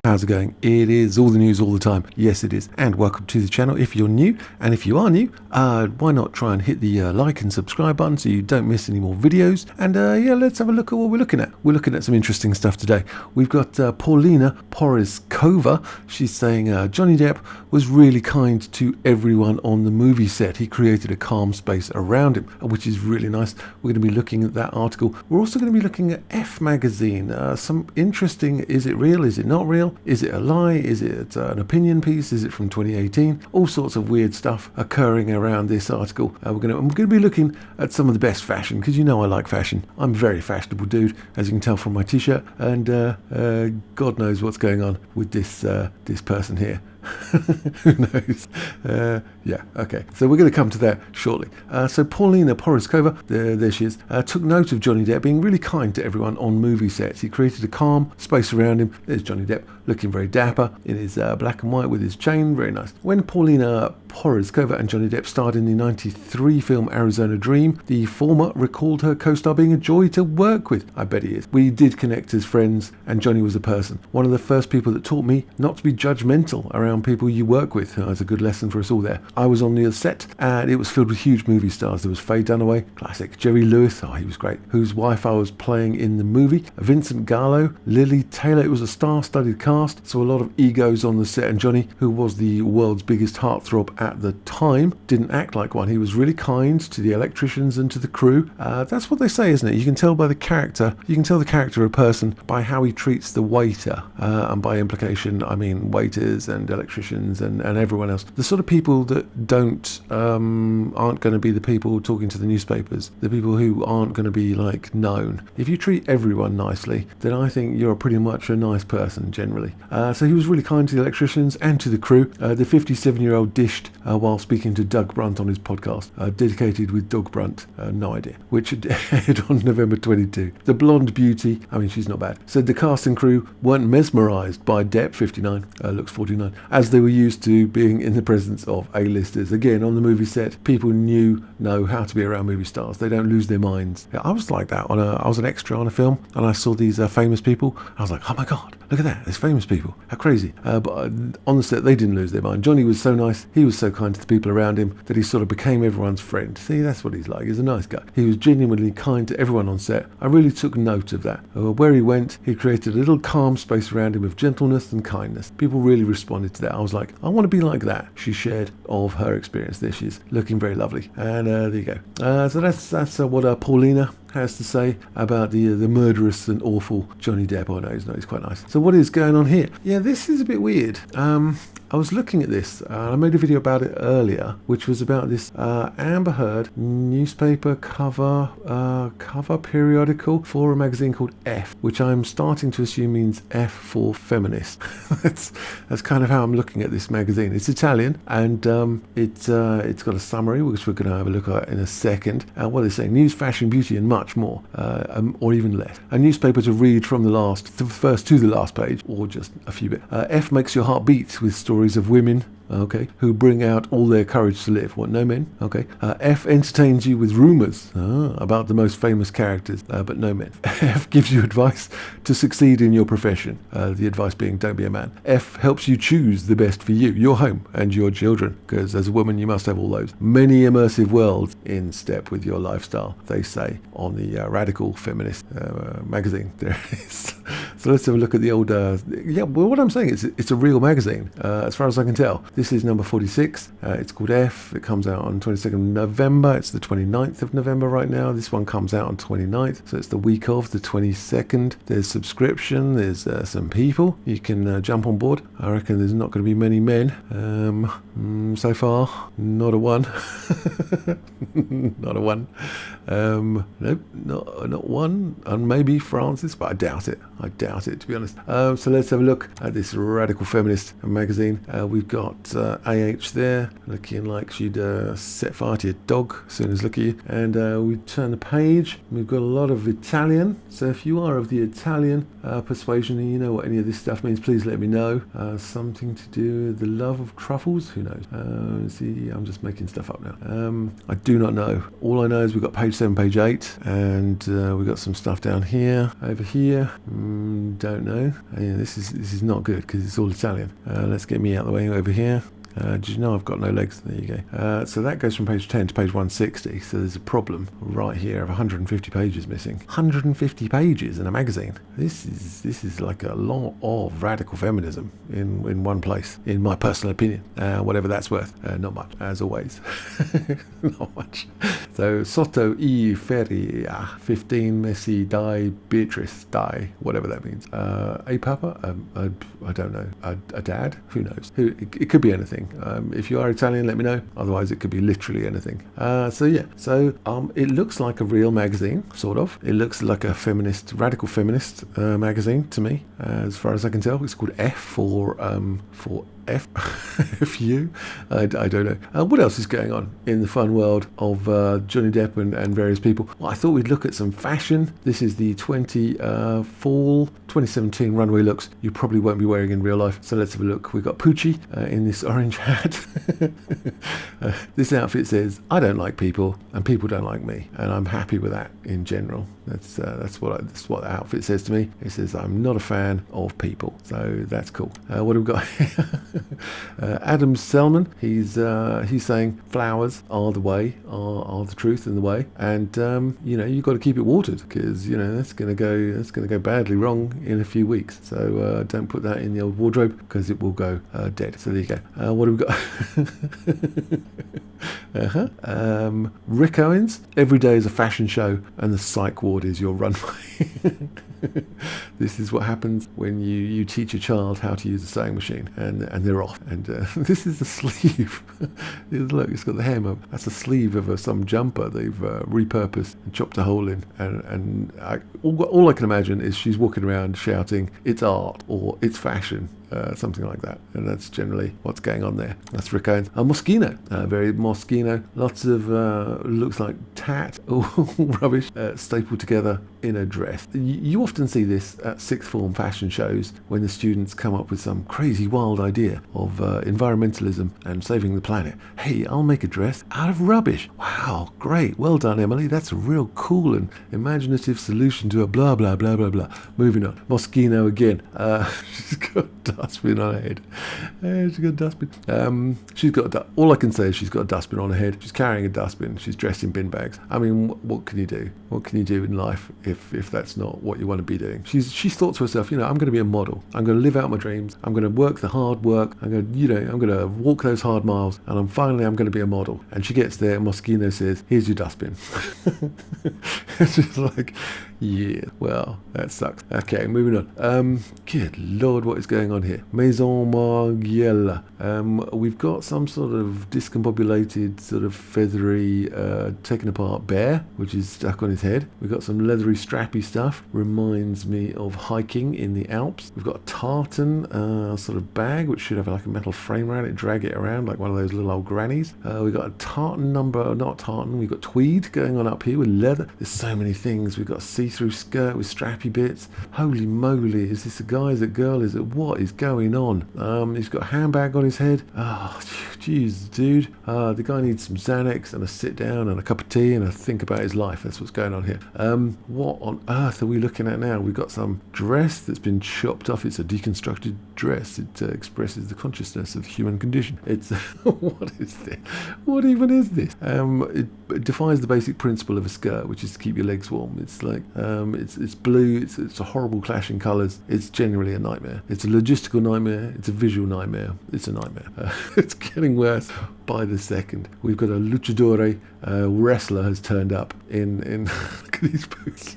How's it going? It is all the news all the time. Yes, it is. And welcome to the channel if you're new. And if you are new, why not try and hit the like and subscribe button so you don't miss any more videos. And yeah, let's have a look at what we're looking at. We're looking at some interesting stuff today. We've got Paulina Poroskova. She's saying Johnny Depp was really kind to everyone on the movie set. He created a calm space around him, which is really nice. We're going to be looking at that article. We're also going to be looking at F magazine. Some interesting, is it real? Is it not real? Is it a lie? Is it an opinion piece? Is it from 2018? All sorts of weird stuff occurring around this article. I'm going to be looking at some of the best fashion, because you know I like fashion. I'm a very fashionable dude, as you can tell from my t-shirt, and God knows what's going on with this person here. Who knows? Yeah, okay. So we're going to come to that shortly. So Paulina Poroskova, there she is, took note of Johnny Depp being really kind to everyone on movie sets. He created a calm space around him. There's Johnny Depp looking very dapper in his black and white with his chain. Very nice. When Paulina Poroskova and Johnny Depp starred in the 1993 film Arizona Dream, the former recalled her co-star being a joy to work with. I bet he is. We did connect as friends, and Johnny was a person. One of the first people that taught me not to be judgmental around people you work with. That's a good lesson for us all there. I was on the set, and it was filled with huge movie stars. There was Faye Dunaway, classic. Jerry Lewis, oh, he was great, whose wife I was playing in the movie. Vincent Gallo, Lily Taylor. It was a star-studded cast, so a lot of egos on the set, and Johnny, who was the world's biggest heartthrob at the time, didn't act like one. He was really kind to the electricians and to the crew. That's what they say, isn't it? You can tell by the character. You can tell the character of a person by how he treats the waiter, and by implication, I mean waiters and electricians and everyone else. The sort of people that aren't going to be the people talking to the newspapers. The people who aren't going to be like known. If you treat everyone nicely, then I think you're pretty much a nice person generally. So he was really kind to the electricians and to the crew. The 57-year-old dished while speaking to Doug Brunt on his podcast, dedicated with Doug Brunt, no idea, which aired on November 22. The blonde beauty, I mean, she's not bad, said the cast and crew weren't mesmerised by Depp, 59, looks 49, as they were used to being in the presence of A-listers. Again, on the movie set, people know how to be around movie stars. They don't lose their minds. Yeah, I was like that. I was an extra on a film, and I saw these famous people. I was like, oh my God, look at that, there's famous people. How crazy. But on the set, they didn't lose their mind. Johnny was so nice. He was so kind to the people around him that he sort of became everyone's friend. See, that's what he's like. He's a nice guy. He was genuinely kind to everyone on set. I really took note of that. Where he went, he created a little calm space around him of gentleness and kindness. People really responded to that. I was like, I want to be like that. She shared of her experience. There she is, looking very lovely. And there you go. So that's what Paulina has to say about the murderous and awful Johnny Depp. Oh no, he's quite nice. So what is going on here? Yeah, this is a bit weird. I was looking at this. I made a video about it earlier, which was about this Amber Heard newspaper cover periodical for a magazine called F, which I'm starting to assume means F for feminist. that's kind of how I'm looking at this magazine. It's Italian, and it's got a summary, which we're going to have a look at in a second. What they say: news, fashion, beauty, and much more, or even less. A newspaper to read from the first to the last page, or just a few bits. F makes your heart beat with stories of women, okay, who bring out all their courage to live. What, no men? Okay. F entertains you with rumours about the most famous characters, but no men. F gives you advice to succeed in your profession. The advice being, don't be a man. F helps you choose the best for you, your home, and your children, because as a woman you must have all those. Many immersive worlds in step with your lifestyle, they say on the Radical Feminist magazine. There it is. So let's have a look at the old... yeah, well, what I'm saying is it's a real magazine, as far as I can tell. This is number 46. It's called F. It comes out on 22nd of November. It's the 29th of November right now. This one comes out on 29th, so it's the week of the 22nd. There's subscription. There's some people. You can jump on board. I reckon there's not going to be many men so far. Not a one. Not a one. Nope, not one. And maybe Francis, but I doubt it. To be honest. So let's have a look at this Radical Feminist magazine. We've got got AH there, looking like she'd set fire to your dog as soon as look at you. And we turn the page. We've got a lot of Italian. So if you are of the Italian persuasion and you know what any of this stuff means, please let me know. Something to do with the love of truffles? Who knows? See, I'm just making stuff up now. I do not know. All I know is we've got page 7, page 8, and we've got some stuff down here, over here. Don't know. Yeah, this is not good because it's all Italian. Let's get me out of the way over here. Did you know I've got no legs? There you go. So that goes from page 10 to page 160. So there's a problem right here of 150 pages missing. 150 pages in a magazine. This is like a lot of radical feminism in one place, in my personal opinion. Whatever that's worth. Not much, as always. Not much. So Sotto I Feria 15 Messi die Beatrice die, whatever that means. A papa? I don't know. A dad? Who knows? It could be anything. If you are Italian, let me know. Otherwise, it could be literally anything. So it looks like a real magazine, sort of. It looks like a radical feminist magazine to me, as far as I can tell. It's called F for FU. I don't know. What else is going on in the fun world of Johnny Depp and various people? Well, I thought we'd look at some fashion. This is the fall 2017 runway looks you probably won't be wearing in real life. So let's have a look. We've got Poochie in this orange hat. This outfit says, I don't like people and people don't like me. And I'm happy with that in general. That's what the outfit says to me. It says I'm not a fan of people. So that's cool. What have we got here? Adam Selman, he's saying flowers are the way, are the truth and the way, and you've got to keep it watered because that's going to go badly wrong in a few weeks. So don't put that in the old wardrobe because it will go dead. So there you go. What have we got? Rick Owens, every day is a fashion show and the psych ward is your runway. This is what happens when you teach a child how to use a sewing machine and they're off. And this is the sleeve. Look, it's got the hem. That's a sleeve of some jumper they've repurposed and chopped a hole in. And all I can imagine is she's walking around shouting, it's art or it's fashion. Something like that, and that's generally what's going on there. That's Rick Owens. Moschino, very Moschino. Lots of looks like tat, all rubbish, stapled together in a dress. You often see this at sixth form fashion shows when the students come up with some crazy wild idea of environmentalism and saving the planet. Hey, I'll make a dress out of rubbish. Wow, great, well done, Emily. That's a real cool and imaginative solution to a blah blah blah blah blah. Moving on. Moschino again. She's got dustbin on her head. She's got a dustbin. All I can say is she's got a dustbin on her head. She's carrying a dustbin. She's dressed in bin bags. I mean, what can you do? What can you do in life if that's not what you want to be doing? She's thought to herself, I'm going to be a model. I'm going to live out my dreams. I'm going to work the hard work. I'm going to walk those hard miles, and I'm going to be a model. And she gets there, and Moschino says, "Here's your dustbin." It's just like, yeah, well, that sucks. Okay, moving on. Good Lord, what is going on here? Maison Margiela. We've got some sort of discombobulated, sort of feathery, taken apart bear, which is stuck on his head. We've got some leathery, strappy stuff. Reminds me of hiking in the Alps. We've got a tartan sort of bag, which should have like a metal frame around it, drag it around like one of those little old grannies. We've got a tartan not tartan. We've got tweed going on up here with leather. There's so many things. We've got a see-through skirt with strappy bits. Holy moly, is this a guy? Is it a girl? Is it what is going on? He's got a handbag on his head. Oh, jeez, dude. The guy needs some Xanax and a sit down and a cup of tea and a think about his life. That's what's going on here. What on earth are we looking at now? We've got some dress that's been chopped off. It's a deconstructed dress. It expresses the consciousness of the human condition. It's what is this? What even is this? It defies the basic principle of a skirt, which is to keep your legs warm. It's like it's blue. It's a horrible clash in colours. It's generally a nightmare. It's a logistical nightmare. It's a visual nightmare. It's a nightmare. It's getting worse by the second. We've got a luchadore wrestler has turned up in look at these boots.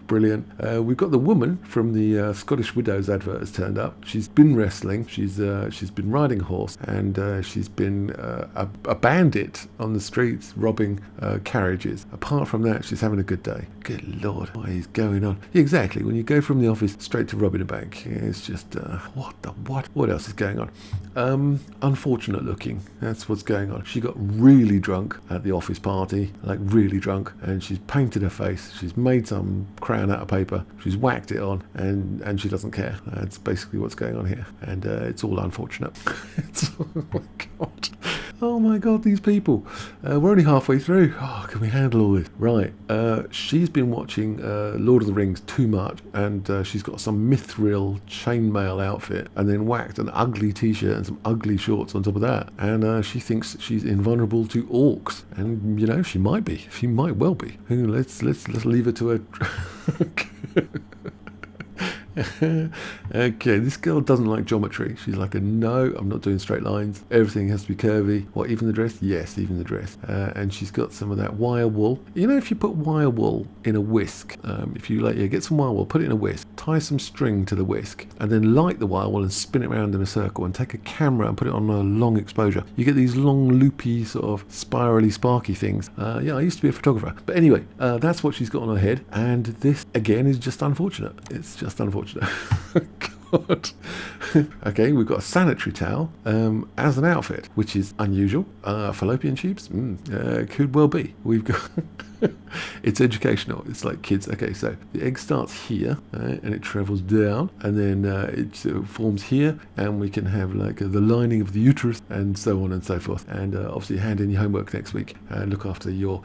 Brilliant. We've got the woman from the Scottish Widows advert has turned up. She's been wrestling. She's been riding a horse, and she's been a bandit on the streets, robbing carriages. Apart from that, she's having a good day. Good Lord, what is going on? Yeah, exactly. When you go from the office straight to robbing a bank, it's just what else is going on? Unfortunate looking. That's what's going on. She got really drunk at the office party, like really drunk, and she's painted her face. She's made some crayon out of paper. She's whacked it on, and she doesn't care. That's basically what's going on here, and it's all unfortunate. Oh my god, these people. We're only halfway through. Oh, can we handle all this? Right. She's been watching Lord of the Rings too much, and she's got some mithril chainmail outfit, and then whacked an ugly t-shirt and some ugly shorts on top of that. And she thinks she's invulnerable to orcs, and you know she might be. She might well be. Let's leave her to her. Okay, this girl doesn't like geometry. She's like, no, I'm not doing straight lines. Everything has to be curvy. What, even the dress? Yes, even the dress. And she's got some of that wire wool. You know, if you put wire wool in a whisk, if you get some wire wool, put it in a whisk, tie some string to the whisk, and then light the wire wool and spin it around in a circle, and take a camera and put it on a long exposure. You get these long, loopy, sort of spirally, sparky things. Yeah, I used to be a photographer. But anyway, that's what she's got on her head. And this, again, is just unfortunate. It's just unfortunate. God. Okay, we've got a sanitary towel as an outfit, which is unusual. Fallopian tubes? Could well be. We've got... It's educational. It's like kids. Okay, so the egg starts here, and it travels down, and then it forms here, and we can have like the lining of the uterus, and so on and so forth. And obviously hand in your homework next week. Look after your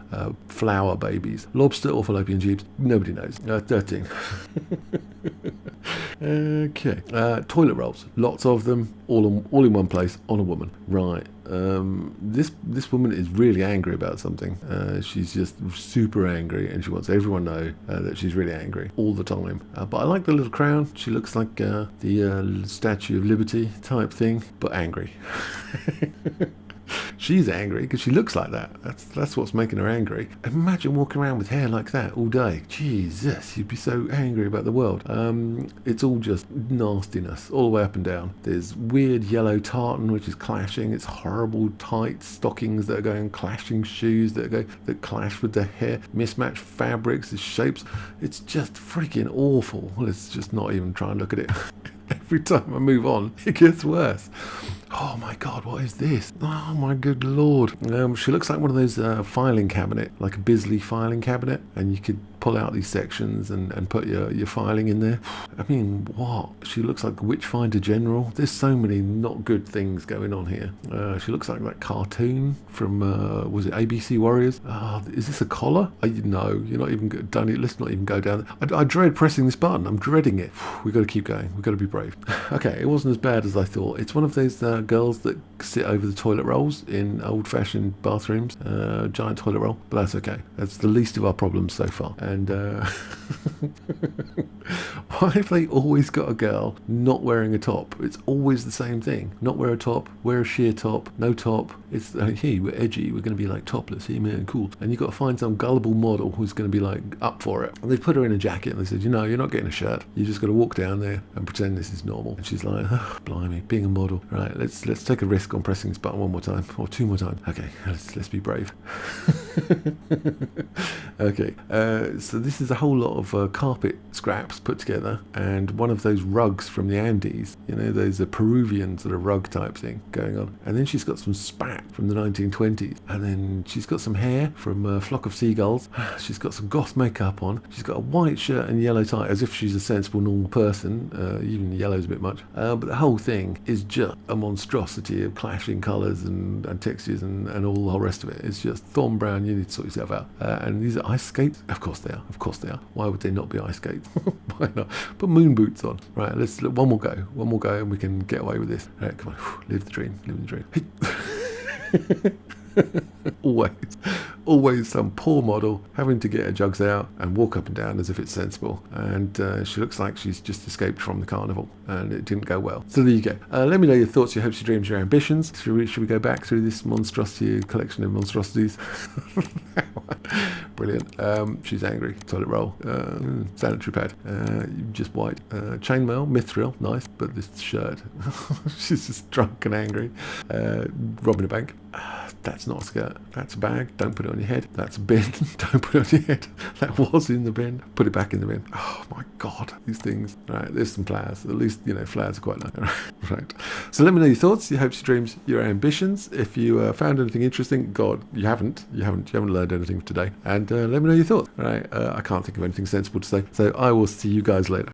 flower babies. Lobster or fallopian tubes? Nobody knows. 13. Okay. Toilet rolls. Lots of them, all in one place on a woman. Right. This woman is really angry about something. She's just super angry, and she wants everyone to know that she's really angry all the time. But I like the little crown. She looks like the Statue of Liberty type thing, but angry. She's angry because she looks like that. That's what's making her angry. Imagine walking around with hair like that all day. Jesus, you'd be so angry about the world. It's all just nastiness all the way up and down. There's weird yellow tartan which is clashing. It's horrible tight stockings that are going clashing, shoes that clash with the hair, mismatched fabrics, the shapes. It's just freaking awful. Let's just not even try and look at it. Every time I move on, it gets worse. Oh my god, what is this? Oh my good lord. She looks like one of those filing cabinet, like a Bisley filing cabinet, and you could pull out these sections and put your filing in there. I mean, what? She looks like the Witchfinder General. There's so many not good things going on here. She looks like that cartoon from, was it ABC Warriors? Is this a collar? No, you're not even done it. Let's not even go down. I dread pressing this button. I'm dreading it. We've got to keep going. We've got to be brave. Okay, it wasn't as bad as I thought. It's one of those girls that sit over the toilet rolls in old-fashioned bathrooms. Giant toilet roll. But that's okay. That's the least of our problems so far. And why have they always got a girl not wearing a top? It's always the same thing. Not wear a top, wear a sheer top, no top. It's hey, we're edgy, we're going to be like topless, hey man, cool. And you've got to find some gullible model who's going to be like up for it. And they put her in a jacket and they said, you know, you're not getting a shirt. You just got to walk down there and pretend this is normal. And she's like, oh, blimey, being a model. Right, let's take a risk on pressing this button one more time or two more times. Okay, let's be brave. Okay, so this is a whole lot of carpet scraps put together, and one of those rugs from the Andes, you know, those Peruvian sort of rug type thing going on. And then she's got some spat from the 1920s, and then she's got some hair from a flock of seagulls. She's got some goth makeup on. She's got a white shirt and yellow tie, as if she's a sensible, normal person. Even the yellow's a bit much. But the whole thing is just a monstrosity of clashing colours and textures and all the whole rest of it. It's just Thorn Brown, you need to sort yourself out. And these are ice skates? Of course they are. Of course they are. Why would they not be ice skates? Why not? Put moon boots on. Right, let's one more go, and we can get away with this. Right, come on, live the dream, Hey. Always some poor model having to get her jugs out and walk up and down as if it's sensible. And she looks like she's just escaped from the carnival, and it didn't go well. So there you go. Let me know your thoughts, your hopes, your dreams, your ambitions. Should we go back through this monstrosity collection of monstrosities? Brilliant. She's angry. Toilet roll. Sanitary pad. Just white. Chainmail. Mithril. Nice. But this shirt. She's just drunk and angry. Robbing a bank. That's not a skirt. That's a bag. Don't put it on your head. That's a bin. Don't put it on your head. That was in the bin. Put it back in the bin. Oh my God. These things. Right. There's some flowers. At least, you know, flowers are quite nice. Right. So let me know your thoughts, your hopes, your dreams, your ambitions. If you found anything interesting, God, you haven't learned anything today. And let me know your thoughts. All right. I can't think of anything sensible to say. So I will see you guys later.